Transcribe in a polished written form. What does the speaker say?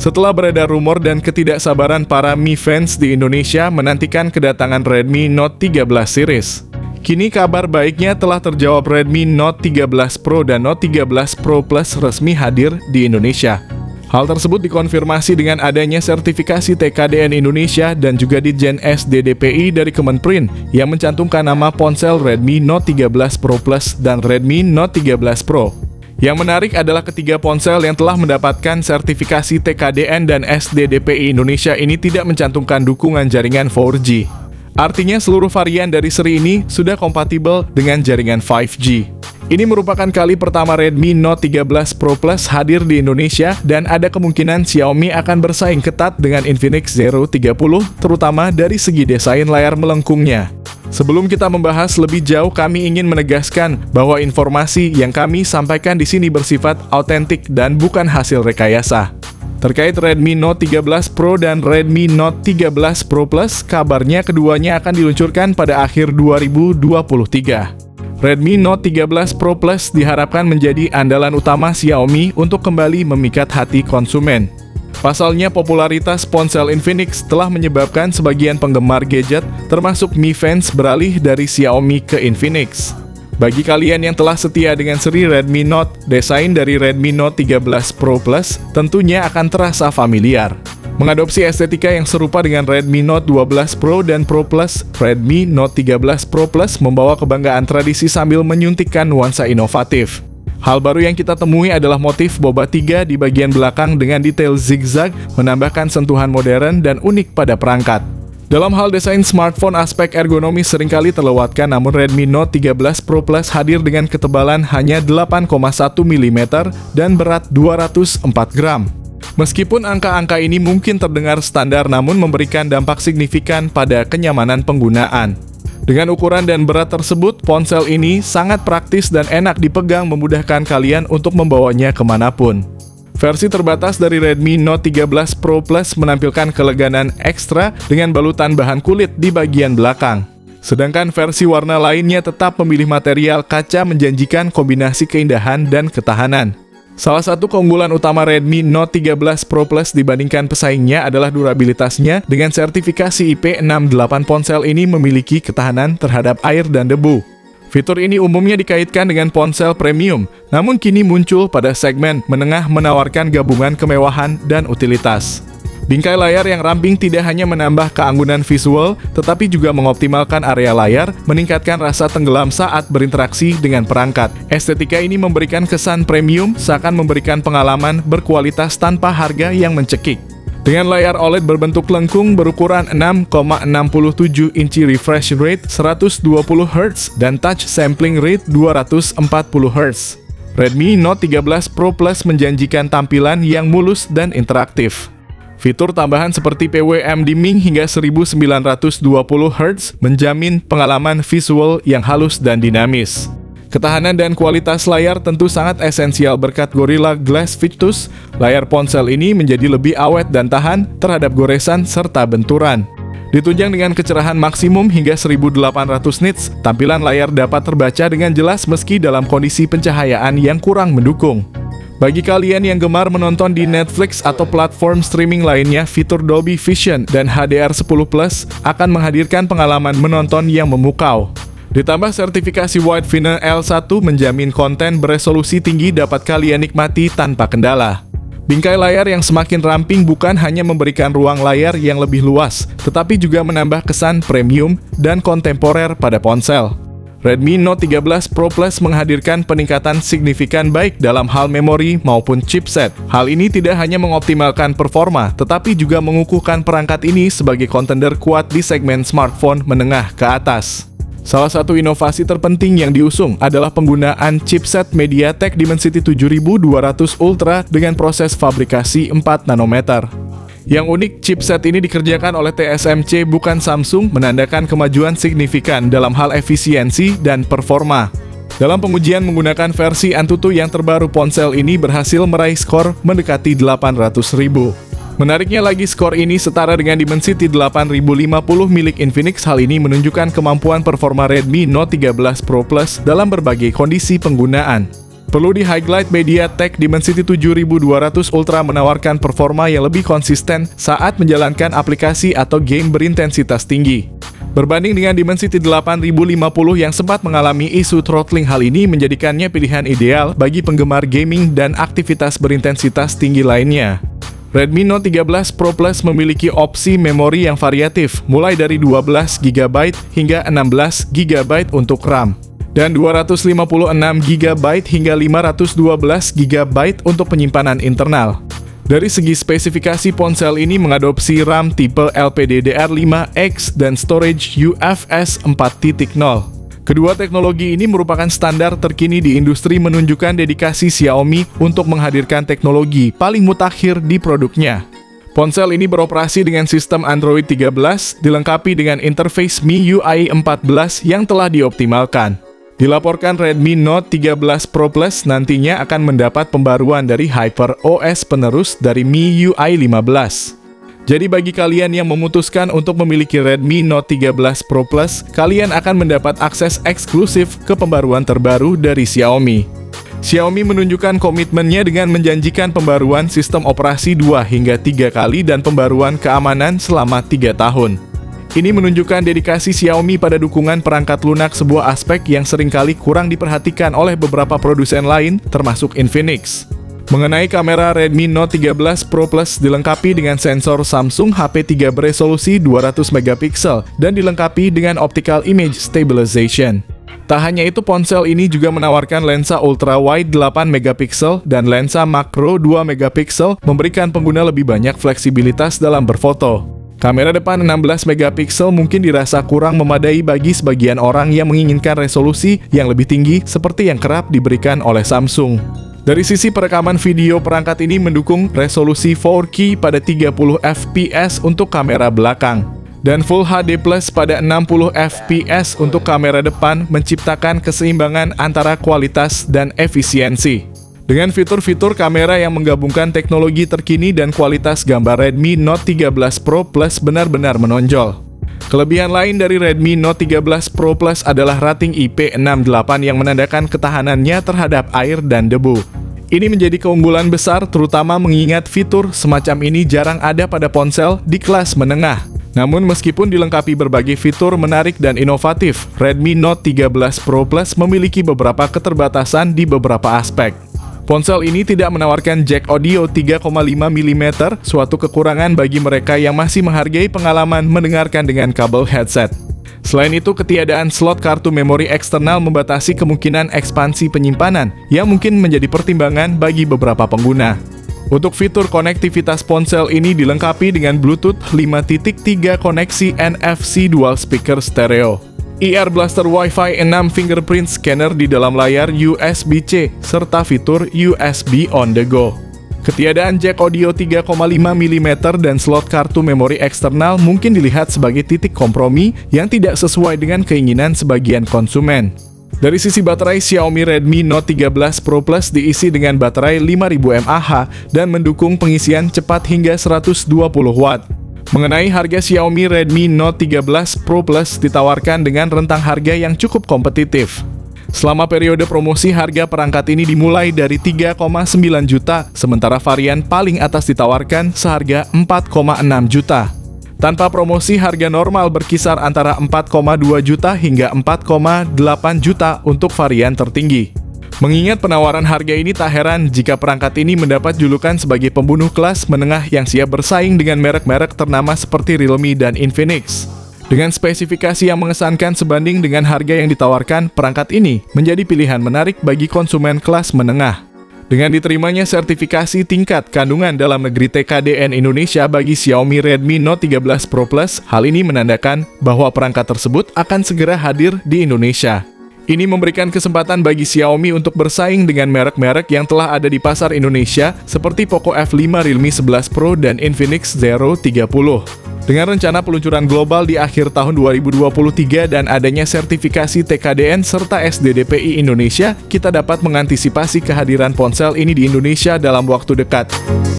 Setelah beredar rumor dan ketidaksabaran para Mi fans di Indonesia menantikan kedatangan Redmi Note 13 series, kini kabar baiknya telah terjawab. Redmi Note 13 Pro dan Note 13 Pro Plus resmi hadir di Indonesia. Hal tersebut dikonfirmasi dengan adanya sertifikasi TKDN Indonesia dan juga Ditjen SDDPI dari Kemenprin yang mencantumkan nama ponsel Redmi Note 13 Pro Plus dan Redmi Note 13 Pro. Yang menarik adalah ketiga ponsel yang telah mendapatkan sertifikasi TKDN dan SDDPI Indonesia ini tidak mencantumkan dukungan jaringan 4G. Artinya seluruh varian dari seri ini sudah kompatibel dengan jaringan 5G. Ini merupakan kali pertama Redmi Note 13 Pro Plus hadir di Indonesia dan ada kemungkinan Xiaomi akan bersaing ketat dengan Infinix Zero 30, terutama dari segi desain layar melengkungnya. Sebelum kita membahas lebih jauh, kami ingin menegaskan bahwa informasi yang kami sampaikan di sini bersifat autentik dan bukan hasil rekayasa. Terkait Redmi Note 13 Pro dan Redmi Note 13 Pro Plus, kabarnya keduanya akan diluncurkan pada akhir 2023. Redmi Note 13 Pro Plus diharapkan menjadi andalan utama Xiaomi untuk kembali memikat hati konsumen. Pasalnya, popularitas ponsel Infinix telah menyebabkan sebagian penggemar gadget, termasuk Mi fans, beralih dari Xiaomi ke Infinix. Bagi kalian yang telah setia dengan seri Redmi Note, desain dari Redmi Note 13 Pro Plus tentunya akan terasa familiar. Mengadopsi estetika yang serupa dengan Redmi Note 12 Pro dan Pro Plus, Redmi Note 13 Pro Plus membawa kebanggaan tradisi sambil menyuntikkan nuansa inovatif. Hal baru yang kita temui adalah motif boba 3 di bagian belakang dengan detail zigzag, menambahkan sentuhan modern dan unik pada perangkat. Dalam hal desain smartphone, aspek ergonomis seringkali terlewatkan, namun Redmi Note 13 Pro Plus hadir dengan ketebalan hanya 8,1 mm dan berat 204 gram. Meskipun angka-angka ini mungkin terdengar standar, namun memberikan dampak signifikan pada kenyamanan penggunaan. Dengan ukuran dan berat tersebut, ponsel ini sangat praktis dan enak dipegang, memudahkan kalian untuk membawanya kemanapun. Versi terbatas dari Redmi Note 13 Pro Plus menampilkan keleganan ekstra dengan balutan bahan kulit di bagian belakang. Sedangkan versi warna lainnya tetap memilih material kaca, menjanjikan kombinasi keindahan dan ketahanan. Salah satu keunggulan utama Redmi Note 13 Pro Plus dibandingkan pesaingnya adalah durabilitasnya. Dengan sertifikasi IP68, ponsel ini memiliki ketahanan terhadap air dan debu. Fitur ini umumnya dikaitkan dengan ponsel premium, namun kini muncul pada segmen menengah, menawarkan gabungan kemewahan dan utilitas. Bingkai layar yang ramping tidak hanya menambah keanggunan visual, tetapi juga mengoptimalkan area layar, meningkatkan rasa tenggelam saat berinteraksi dengan perangkat. Estetika ini memberikan kesan premium, seakan memberikan pengalaman berkualitas tanpa harga yang mencekik. Dengan layar OLED berbentuk lengkung berukuran 6,67 inci, refresh rate 120 Hz, dan touch sampling rate 240 Hz. Redmi Note 13 Pro Plus menjanjikan tampilan yang mulus dan interaktif. Fitur tambahan seperti PWM dimming hingga 1920 Hz menjamin pengalaman visual yang halus dan dinamis. Ketahanan dan kualitas layar tentu sangat esensial berkat Gorilla Glass Victus. Layar ponsel ini menjadi lebih awet dan tahan terhadap goresan serta benturan. Ditunjang dengan kecerahan maksimum hingga 1800 nits, tampilan layar dapat terbaca dengan jelas meski dalam kondisi pencahayaan yang kurang mendukung. Bagi kalian yang gemar menonton di Netflix atau platform streaming lainnya, fitur Dolby Vision dan HDR10 Plus akan menghadirkan pengalaman menonton yang memukau. Ditambah sertifikasi Wide Final L1 menjamin konten beresolusi tinggi dapat kalian nikmati tanpa kendala. Bingkai layar yang semakin ramping bukan hanya memberikan ruang layar yang lebih luas, tetapi juga menambah kesan premium dan kontemporer pada ponsel. Redmi Note 13 Pro Plus menghadirkan peningkatan signifikan baik dalam hal memori maupun chipset. Hal ini tidak hanya mengoptimalkan performa, tetapi juga mengukuhkan perangkat ini sebagai kontender kuat di segmen smartphone menengah ke atas. Salah satu inovasi terpenting yang diusung adalah penggunaan chipset MediaTek Dimensity 7200 Ultra dengan proses fabrikasi 4 nanometer. Yang unik, chipset ini dikerjakan oleh TSMC bukan Samsung, menandakan kemajuan signifikan dalam hal efisiensi dan performa. Dalam pengujian menggunakan versi Antutu yang terbaru, ponsel ini berhasil meraih skor mendekati 800.000. Menariknya lagi, skor ini setara dengan Dimensity 8050 milik Infinix. Hal ini menunjukkan kemampuan performa Redmi Note 13 Pro Plus dalam berbagai kondisi penggunaan. Perlu di-highlight, MediaTek Dimensity 7200 Ultra menawarkan performa yang lebih konsisten saat menjalankan aplikasi atau game berintensitas tinggi. Berbanding dengan Dimensity 8050 yang sempat mengalami isu throttling, hal ini menjadikannya pilihan ideal bagi penggemar gaming dan aktivitas berintensitas tinggi lainnya. Redmi Note 13 Pro Plus memiliki opsi memori yang variatif, mulai dari 12 GB hingga 16 GB untuk RAM, dan 256 GB hingga 512 GB untuk penyimpanan internal. Dari segi spesifikasi, ponsel ini mengadopsi RAM tipe LPDDR5X dan storage UFS 4.0. Kedua teknologi ini merupakan standar terkini di industri, menunjukkan dedikasi Xiaomi untuk menghadirkan teknologi paling mutakhir di produknya. Ponsel ini beroperasi dengan sistem Android 13, dilengkapi dengan interface MIUI 14 yang telah dioptimalkan. Dilaporkan Redmi Note 13 Pro Plus nantinya akan mendapat pembaruan dari HyperOS penerus dari MIUI 15. Jadi bagi kalian yang memutuskan untuk memiliki Redmi Note 13 Pro Plus, kalian akan mendapat akses eksklusif ke pembaruan terbaru dari Xiaomi. Xiaomi menunjukkan komitmennya dengan menjanjikan pembaruan sistem operasi 2 hingga 3 kali dan pembaruan keamanan selama 3 tahun. Ini menunjukkan dedikasi Xiaomi pada dukungan perangkat lunak, sebuah aspek yang seringkali kurang diperhatikan oleh beberapa produsen lain, termasuk Infinix. Mengenai kamera, Redmi Note 13 Pro Plus dilengkapi dengan sensor Samsung HP3 beresolusi 200 MP dan dilengkapi dengan optical image stabilization. Tak hanya itu, ponsel ini juga menawarkan lensa ultra-wide 8 MP dan lensa makro 2 MP, memberikan pengguna lebih banyak fleksibilitas dalam berfoto. Kamera depan 16 MP mungkin dirasa kurang memadai bagi sebagian orang yang menginginkan resolusi yang lebih tinggi seperti yang kerap diberikan oleh Samsung. Dari sisi perekaman video, perangkat ini mendukung resolusi 4K pada 30 fps untuk kamera belakang dan Full HD Plus pada 60 fps untuk kamera depan, menciptakan keseimbangan antara kualitas dan efisiensi. Dengan fitur-fitur kamera yang menggabungkan teknologi terkini dan kualitas gambar, Redmi Note 13 Pro Plus benar-benar menonjol. Kelebihan lain dari Redmi Note 13 Pro Plus adalah rating IP68 yang menandakan ketahanannya terhadap air dan debu. Ini menjadi keunggulan besar, terutama mengingat fitur semacam ini jarang ada pada ponsel di kelas menengah. Namun meskipun dilengkapi berbagai fitur menarik dan inovatif, Redmi Note 13 Pro Plus memiliki beberapa keterbatasan di beberapa aspek. Ponsel ini tidak menawarkan jack audio 3,5 mm, suatu kekurangan bagi mereka yang masih menghargai pengalaman mendengarkan dengan kabel headset. Selain itu, ketiadaan slot kartu memori eksternal membatasi kemungkinan ekspansi penyimpanan yang mungkin menjadi pertimbangan bagi beberapa pengguna. Untuk fitur konektivitas, ponsel ini dilengkapi dengan Bluetooth 5.3 koneksi NFC dual speaker stereo, IR Blaster Wi-Fi 6 fingerprint scanner di dalam layar USB-C, serta fitur USB on the go. Ketiadaan jack audio 3,5 mm dan slot kartu memori eksternal mungkin dilihat sebagai titik kompromi yang tidak sesuai dengan keinginan sebagian konsumen. Dari sisi baterai, Xiaomi Redmi Note 13 Pro Plus diisi dengan baterai 5000 mAh dan mendukung pengisian cepat hingga 120 Watt. Mengenai harga, Xiaomi Redmi Note 13 Pro Plus ditawarkan dengan rentang harga yang cukup kompetitif. Selama periode promosi, harga perangkat ini dimulai dari 3,9 juta, sementara varian paling atas ditawarkan seharga 4,6 juta. Tanpa promosi, harga normal berkisar antara 4,2 juta hingga 4,8 juta untuk varian tertinggi. Mengingat penawaran harga ini, tak heran jika perangkat ini mendapat julukan sebagai pembunuh kelas menengah yang siap bersaing dengan merek-merek ternama seperti Realme dan Infinix. Dengan spesifikasi yang mengesankan sebanding dengan harga yang ditawarkan, perangkat ini menjadi pilihan menarik bagi konsumen kelas menengah. Dengan diterimanya sertifikasi tingkat kandungan dalam negeri TKDN Indonesia bagi Xiaomi Redmi Note 13 Pro Plus, hal ini menandakan bahwa perangkat tersebut akan segera hadir di Indonesia. Ini memberikan kesempatan bagi Xiaomi untuk bersaing dengan merek-merek yang telah ada di pasar Indonesia seperti Poco F5, Realme 11 Pro, dan Infinix Zero 30. Dengan rencana peluncuran global di akhir tahun 2023 dan adanya sertifikasi TKDN serta SDDPI Indonesia, kita dapat mengantisipasi kehadiran ponsel ini di Indonesia dalam waktu dekat.